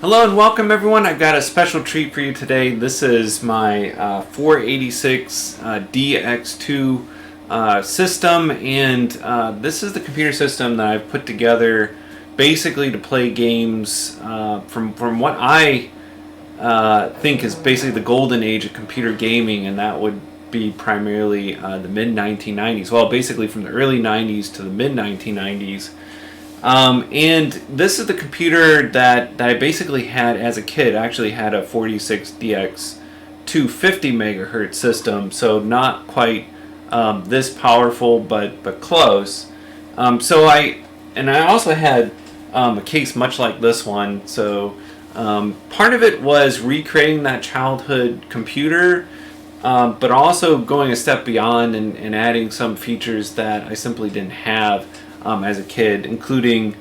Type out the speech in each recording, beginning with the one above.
Hello and welcome everyone. I've got a special treat for you today. This is my 486 DX2 system, and this is the computer system that I've put together basically to play games from what I think is basically the golden age of computer gaming, and that would be primarily the mid-1990s. Well, basically from the early 90s to the mid-1990s. And this is the computer that I basically had as a kid. I actually had a 46 DX 250 megahertz system, so not quite this powerful, but close. I also had a case much like this one. So part of it was recreating that childhood computer, but also going a step beyond and adding some features that I simply didn't have as a kid, including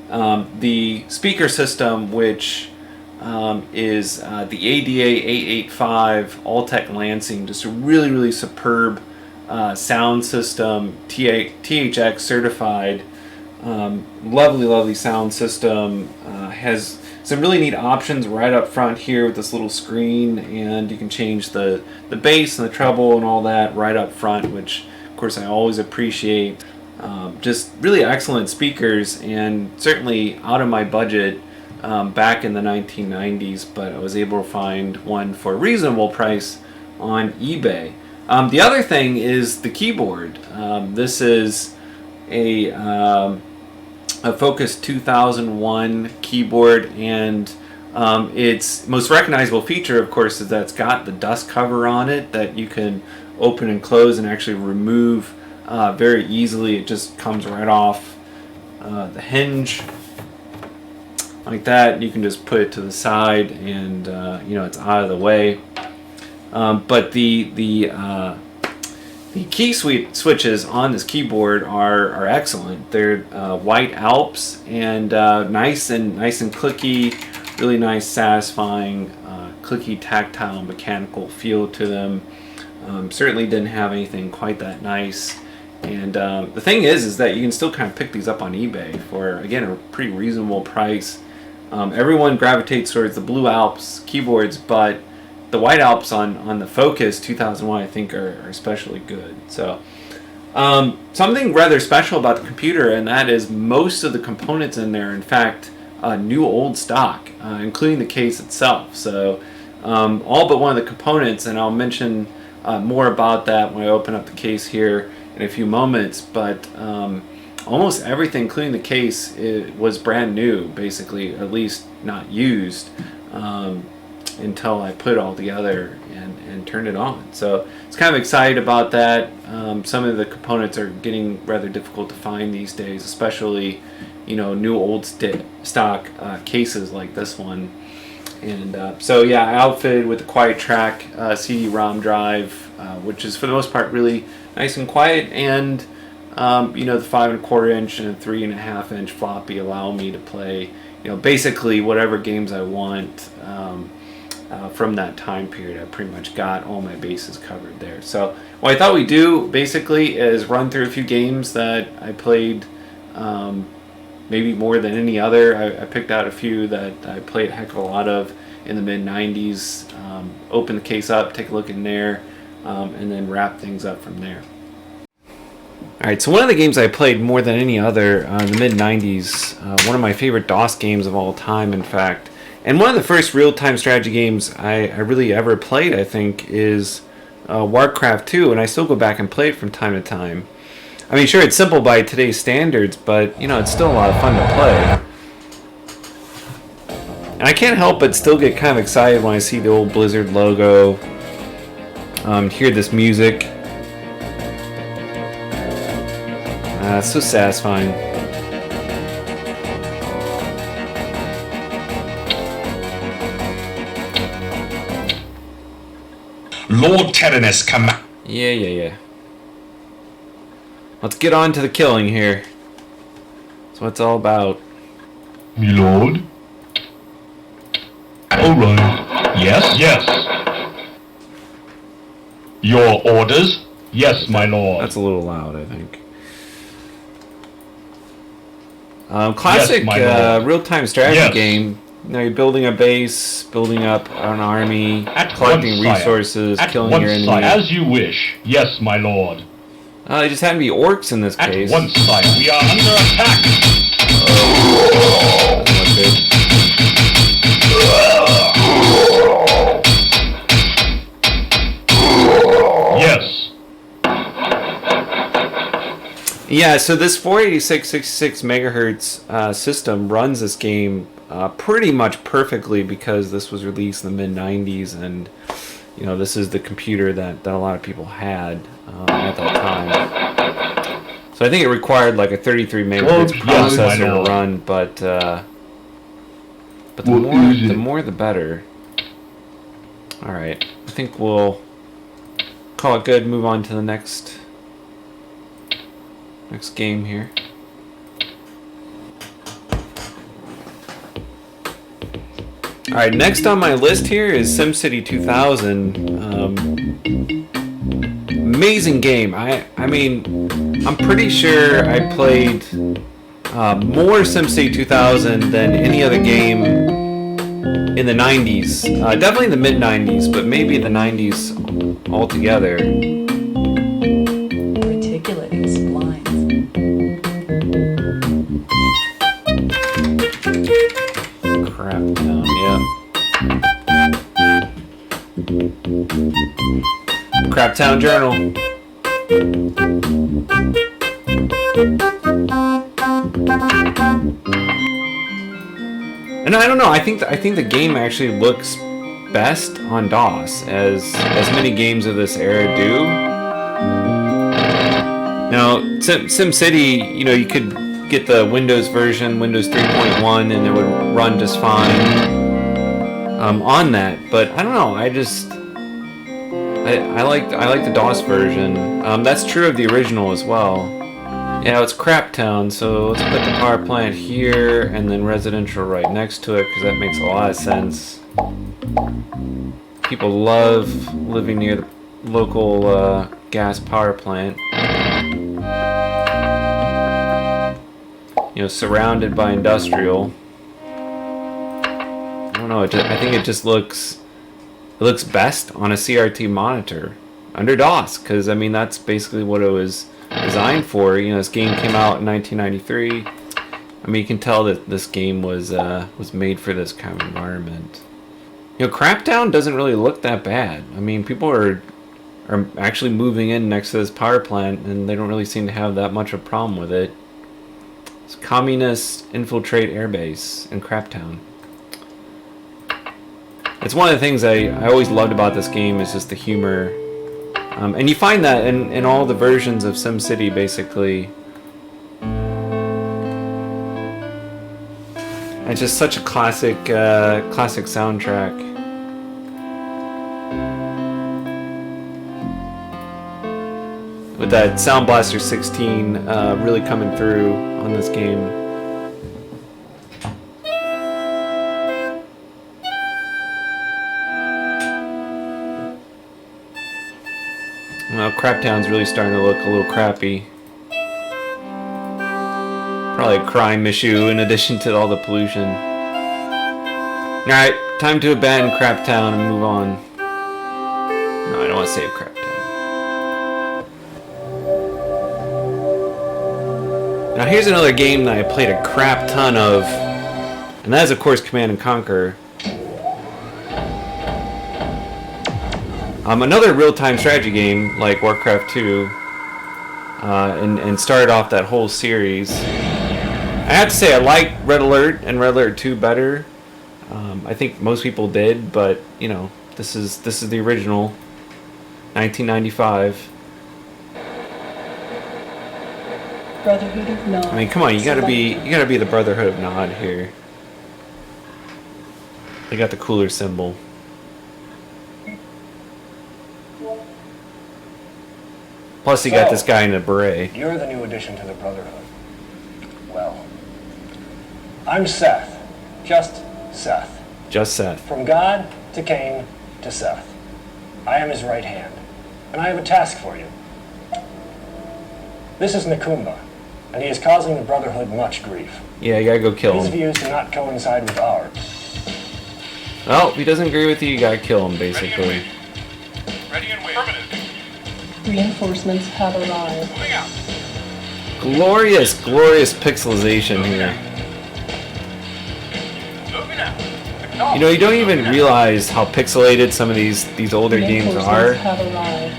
the speaker system, which is the ADA 885 Alltech Lansing, just a really superb sound system, THX certified, lovely sound system. Has some really neat options right up front here with this little screen, and you can change the bass and the treble and all that right up front, which of course I always appreciate. Just really excellent speakers, and certainly out of my budget back in the 1990s, but I was able to find one for a reasonable price on eBay. The other thing is the keyboard. This is a Focus 2001 keyboard, and its most recognizable feature, of course, is that it's got the dust cover on it that you can open and close and actually remove very easily. It just comes right off the hinge like that. You can just put it to the side, and it's out of the way. But the key switches on this keyboard are excellent. They're white Alps, and nice and clicky, really nice, satisfying, clicky, tactile, mechanical feel to them. Certainly didn't have anything quite that nice. And the thing is that you can still kind of pick these up on eBay for, again, a pretty reasonable price. Everyone gravitates towards the Blue Alps keyboards, but the White Alps on the Focus 2001 I think are especially good. So something rather special about the computer, and that is most of the components in there, in fact, new old stock, including the case itself. So all but one of the components, and I'll mention more about that when I open up the case here in a few moments, but almost everything, including the case, was brand new, basically, at least not used, until I put it all together and turned it on. So it's kind of excited about that. Some of the components are getting rather difficult to find these days, especially new old stock cases like this one. And so yeah, I outfitted with the Quiet Track CD-ROM drive, which is for the most part really nice and quiet, and the 5¼ inch and 3½ inch floppy allow me to play basically whatever games I want from that time period. I pretty much got all my bases covered there. So what I thought we'd do basically is run through a few games that I played, maybe more than any other. I picked out a few that I played a heck of a lot of in the mid-90s. Open the case up, take a look in there, and then wrap things up from there. Alright, so one of the games I played more than any other in the mid-90s, one of my favorite DOS games of all time, in fact, and one of the first real-time strategy games I really ever played, I think, is Warcraft 2, and I still go back and play it from time to time. I mean, sure, it's simple by today's standards, but it's still a lot of fun to play. And I can't help but still get kind of excited when I see the old Blizzard logo, hear this music. It's so satisfying. Lord Tyrannus command. Yeah. Let's get on to the killing here. That's what it's all about. My lord. Alright. Yes. Your orders? Yes, my lord. That's a little loud, I think. Classic yes, real-time strategy game Now you're building a base, building up an army, At collecting once, sire. resources, At killing once, your enemy. sire. As you wish. Yes, my lord. They just happen to be orcs in this At case. once, sire. We are under attack. Doesn't look good. Yes. Yeah, so this 486 megahertz system runs this game pretty much perfectly because this was released in the mid-90s, and you know, this is the computer that a lot of people had at that time. So I think it required like a 33 megahertz processor to run, but the more the better. All right, I think we'll call it good. Move on to the next game here. All right, next on my list here is SimCity 2000. Amazing game. I mean, I'm pretty sure I played more SimCity 2000 than any other game in the 90s. Definitely in the mid-90s, but maybe the 90s altogether. Reticulating splines. Crap town, yeah. Crap Town Journal. And I don't know. I think the game actually looks best on DOS, as many games of this era do. Now, SimCity, you know, you could get the Windows version, Windows 3.1, and it would run just fine on that. But I don't know. I like the DOS version. That's true of the original as well. Yeah, it's Crap Town, so let's put the power plant here and then residential right next to it, because that makes a lot of sense. People love living near the local gas power plant. You know, surrounded by industrial. I don't know. I think it just looks best on a CRT monitor under DOS, because I mean that's basically what it was designed for. You know, this game came out in 1993. I mean, you can tell that this game was made for this kind of environment. You know, Craptown doesn't really look that bad. I mean, people are actually moving in next to this power plant, and they don't really seem to have that much of a problem with it. It's communists infiltrate airbase in Craptown. It's one of the things I always loved about this game is just the humor. And you find that in all the versions of SimCity, basically. It's just such a classic soundtrack. With that Sound Blaster 16 really coming through on this game. Well, Craptown's really starting to look a little crappy. Probably a crime issue in addition to all the pollution. Alright, time to abandon Craptown and move on. No, I don't want to save Craptown. Now here's another game that I played a crap ton of, and that is of course Command and Conquer. Another real-time strategy game like Warcraft 2, and started off that whole series. I have to say I like Red Alert and Red Alert 2 better. I think most people did, but you know, this is the original, 1995. Brotherhood of Nod. I mean, come on, you gotta be the Brotherhood of Nod here. They got the cooler symbol. Plus, you got this guy in a beret. You're the new addition to the Brotherhood. Well, I'm Seth. Just Seth. Just Seth. From God to Cain to Seth. I am his right hand, and I have a task for you. This is Nakumba, and he is causing the Brotherhood much grief. Yeah, you gotta go kill His him. views do not coincide with ours. Well, if he doesn't agree with you, you gotta kill him, basically. Ready and wait. Affirmative. Reinforcements have arrived. Moving out. Glorious, glorious pixelization here. Moving out. You know, you don't even realize how pixelated some of these older games are Reinforcements have arrived.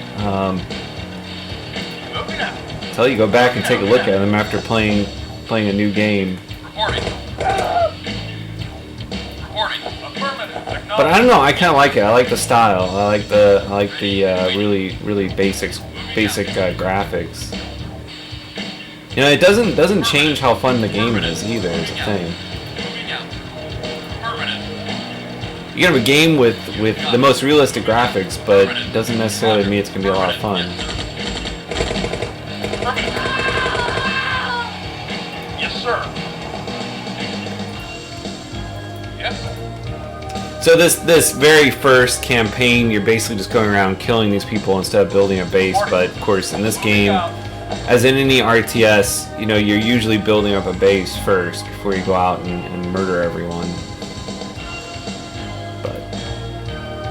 Moving out. until you go back and take a look at them after playing a new game. Reporting. Reporting. Affirmative. But I don't know. I kind of like it. I like the style. I like the really basic graphics. You know, it doesn't change how fun the game is either. Is a thing. Moving out. Affirmative. You can have a game with the most realistic graphics, but it doesn't necessarily mean it's gonna be a lot of fun. Yes, sir. Yes, sir. So this very first campaign, you're basically just going around killing these people instead of building a base. But of course, in this game, as in any RTS, you know, you're usually building up a base first before you go out and murder everyone. But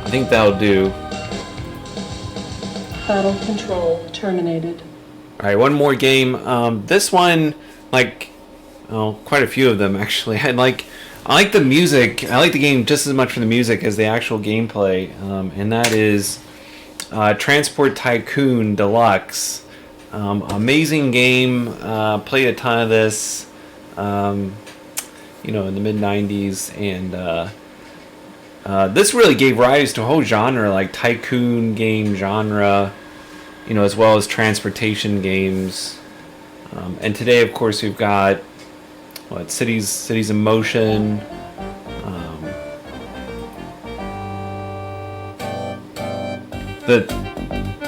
I think that'll do. Battle control terminated. All right, one more game. This one, like, oh, quite a few of them actually. I like the music. I like the game just as much for the music as the actual gameplay, and that is Transport Tycoon Deluxe. Amazing game. Played a ton of this, you know, in the mid-90s, and this really gave rise to a whole genre, like tycoon game genre, you know, as well as transportation games. And today, of course, we've got Cities in Motion.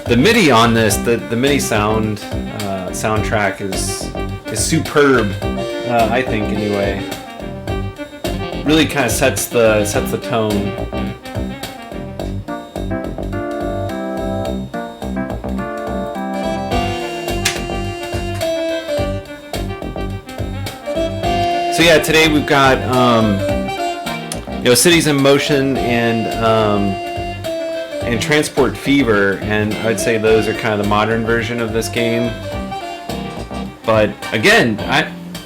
The MIDI on this, the MIDI soundtrack is superb. I think anyway. Really kind of sets the tone. So yeah, today we've got you know, Cities in Motion and Transport Fever, and I would say those are kind of the modern version of this game. But again,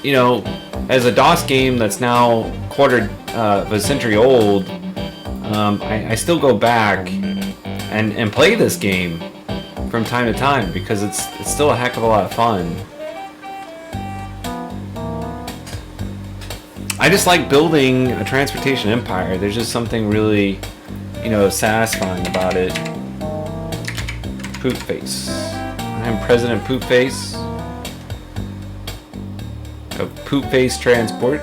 you know, as a DOS game that's now quarter of a century old, I still go back and play this game from time to time because it's still a heck of a lot of fun. I just like building a transportation empire. There's just something really, you know, satisfying about it. Poop Face. I'm President Poop Face of Poop Face Transport.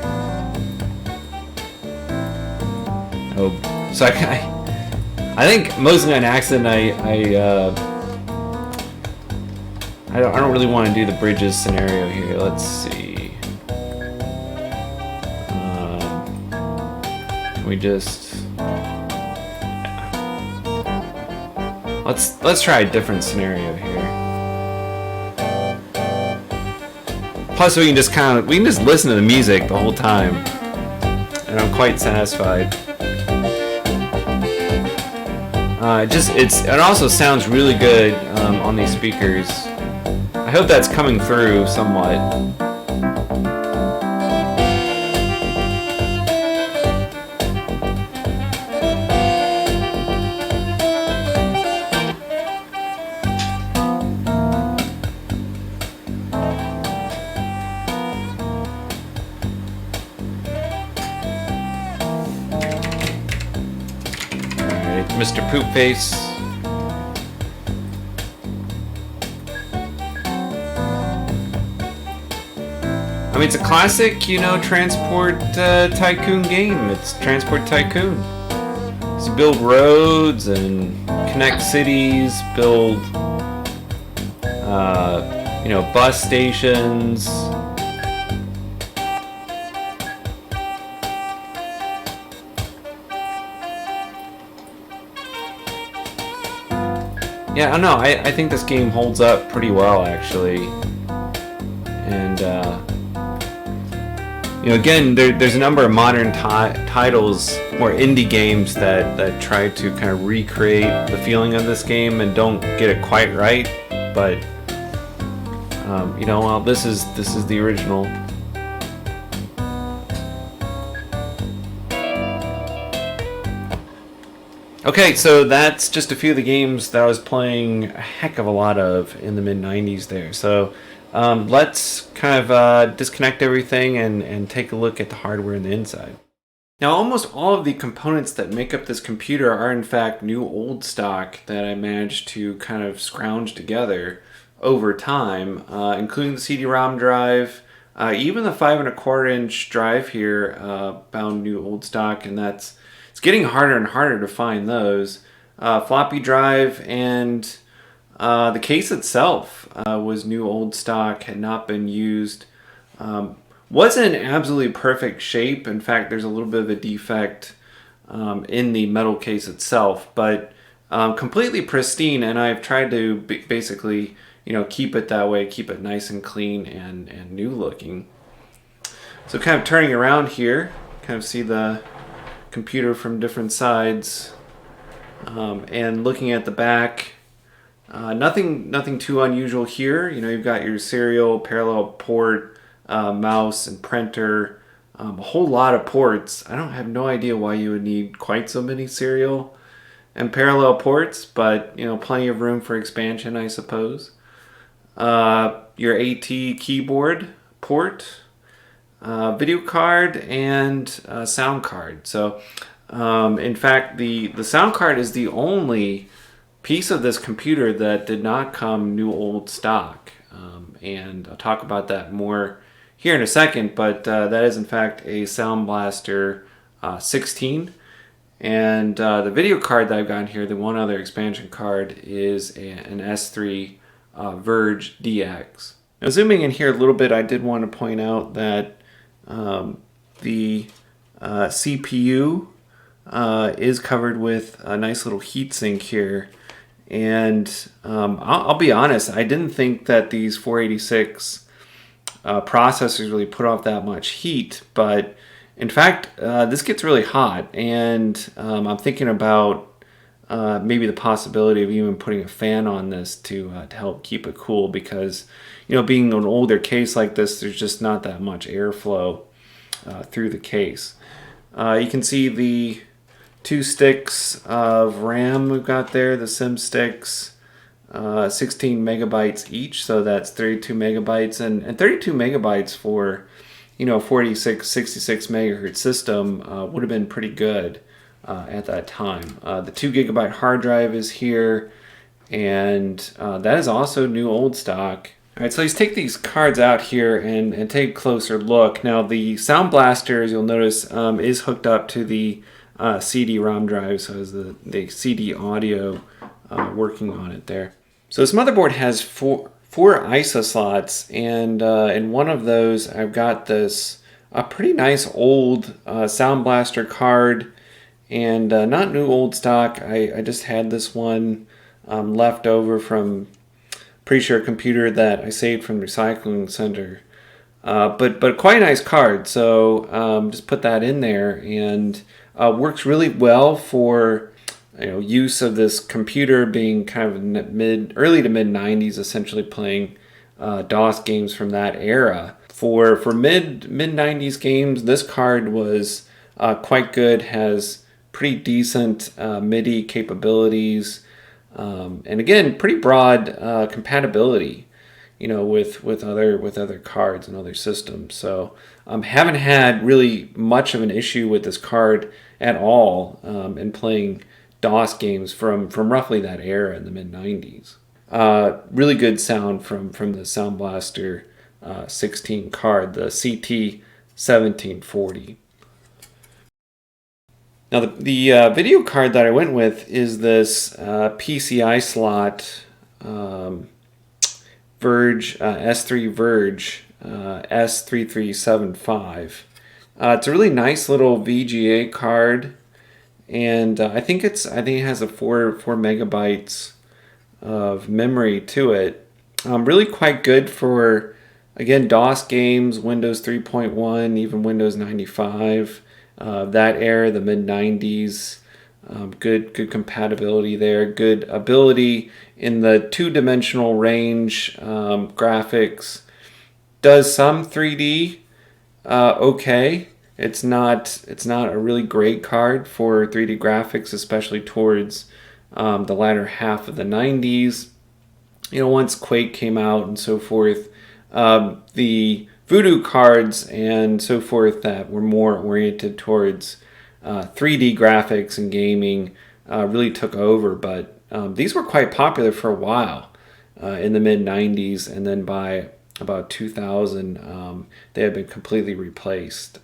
Oh, so I think mostly on accident I don't really want to do the bridges scenario here. Let's see. We just let's try a different scenario here. Plus, we can just listen to the music the whole time, and I'm quite satisfied. It also sounds really good on these speakers. I hope that's coming through somewhat. Mr. Poopface. I mean, it's a classic, you know, transport tycoon game. It's Transport Tycoon. So you build roads and connect cities, build, you know, bus stations. Yeah, I don't know. I think this game holds up pretty well, actually. And, Again, there's a number of modern titles, more indie games that try to kind of recreate the feeling of this game and don't get it quite right. But well, this is the original. Okay, so that's just a few of the games that I was playing a heck of a lot of in the mid-90s there. So let's kind of disconnect everything and take a look at the hardware and the inside. Now, almost all of the components that make up this computer are in fact new old stock that I managed to kind of scrounge together over time, including the CD-ROM drive, even the 5¼ inch drive here, found new old stock, and it's getting harder and harder to find those. Floppy drive and the case itself was new old stock, had not been used. Wasn't in absolutely perfect shape. In fact, there's a little bit of a defect in the metal case itself, but completely pristine, and I've tried to basically keep it that way, keep it nice and clean and new looking. So kind of turning around here, kind of see the computer from different sides, and looking at the back, nothing too unusual here. You've got your serial, parallel port, mouse and printer, a whole lot of ports. I don't have no idea why you would need quite so many serial and parallel ports, but plenty of room for expansion, I suppose. Your AT keyboard port, video card, and sound card. So in fact, the sound card is the only piece of this computer that did not come new old stock, and I'll talk about that more here in a second, but that is in fact a Sound Blaster 16, and the video card that I've got here, the one other expansion card, is an S3 Verge DX. Now, zooming in here a little bit, I did want to point out that the CPU is covered with a nice little heatsink here, and I'll be honest, I didn't think that these 486 processors really put off that much heat, but in fact this gets really hot, and I'm thinking about maybe the possibility of even putting a fan on this to help keep it cool, because being an older case like this, there's just not that much airflow through the case. You can see the 2 sticks of RAM we've got there, the SIM sticks, 16 megabytes each, so that's 32 megabytes, and 32 megabytes for 46, 66 megahertz system would have been pretty good at that time. The 2 gigabyte hard drive is here, and that is also new old stock. All right, so let's take these cards out here and take a closer look. Now, the Sound Blaster, as you'll notice, is hooked up to the CD-ROM drive, so has the CD audio working on it there. So this motherboard has four ISA slots, and in one of those I've got this pretty nice old Sound Blaster card, and not new old stock. I just had this one left over from, pretty sure, a computer that I saved from the recycling center, but quite a nice card, so just put that in there, and works really well for use of this computer, being kind of early to mid-90s, essentially playing DOS games from that era. For mid-90s games, this card was quite good, has pretty decent MIDI capabilities, and again, pretty broad compatibility, with other cards and other systems. So haven't had really much of an issue with this card at all in playing DOS games from roughly that era in the mid-90s. Really good sound from the Sound Blaster 16 card, the CT1740. Now the video card that I went with is this PCI slot Verge S3 Verge S3375. It's a really nice little VGA card, and I think it has a 4 megabytes of memory to it. Really quite good for Again, DOS games, Windows 3.1, even Windows 95. That era, the mid-90s. Good compatibility there. Good ability in the two-dimensional range graphics. Does some 3D okay. It's not a really great card for 3D graphics, especially towards the latter half of the 90s. You know, once Quake came out and so forth, the Voodoo cards and so forth that were more oriented towards 3D graphics and gaming really took over. But these were quite popular for a while in the mid-90s, and then by about 2000, they had been completely replaced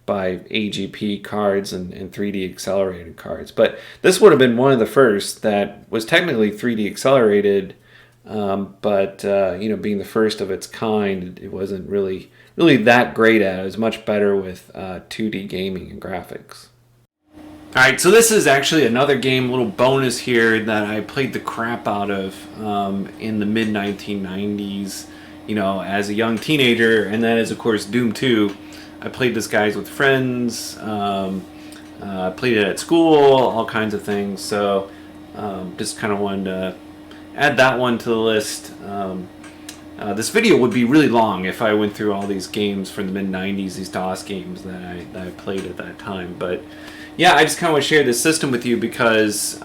by AGP cards and 3D accelerated cards. But this would have been one of the first that was technically 3D accelerated, but you know, being the first of its kind, it wasn't really that great at it. It was much better with 2D gaming and graphics. Alright, so this is actually another game, little bonus here, that I played the crap out of in the mid-1990s, you know, as a young teenager, and then as, of course, Doom 2. I played this guys with friends, played it at school, all kinds of things, so just kind of wanted to add that one to the list. This video would be really long if I went through all these games from the mid-90s, these DOS games that I played at that time, but yeah, I just kind of want to share this system with you because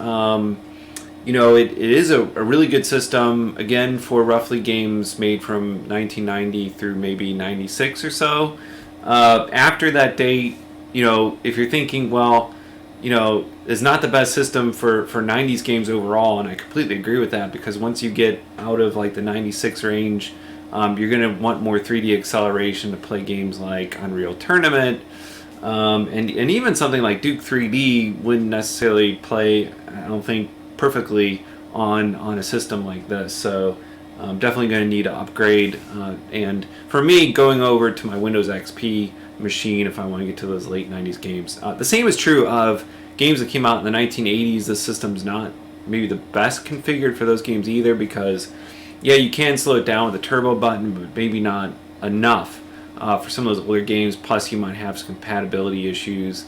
you know, it is a really good system, again, for roughly games made from 1990 through maybe 96 or so. After that date, you know, if you're thinking, well, you know, it's not the best system for 90s games overall, and I completely agree with that, because once you get out of like the 96 range, you're going to want more 3D acceleration to play games like Unreal Tournament, and even something like Duke 3D wouldn't necessarily play, I don't think, perfectly on a system like this. So I'm definitely going to need to upgrade, and for me, going over to my Windows XP machine if I want to get to those late 90s games. The same is true of games that came out in the 1980s. The system's not maybe the best configured for those games either, because yeah, you can slow it down with the turbo button, but maybe not enough for some of those older games. Plus you might have some compatibility issues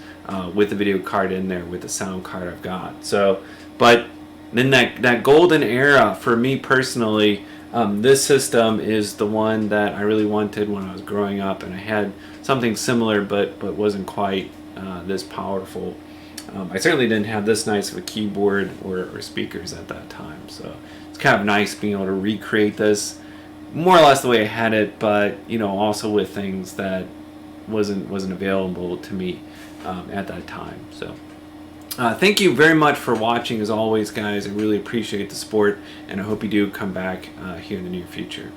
with the video card in there, with the sound card I've got. So, but then that golden era for me personally, this system is the one that I really wanted when I was growing up, and I had something similar but wasn't quite this powerful. I certainly didn't have this nice of a keyboard or speakers at that time, so it's kind of nice being able to recreate this more or less the way I had it, but you know, also with things that wasn't available to me at that time. So thank you very much for watching, as always, guys. I really appreciate the support, and I hope you do come back here in the near future.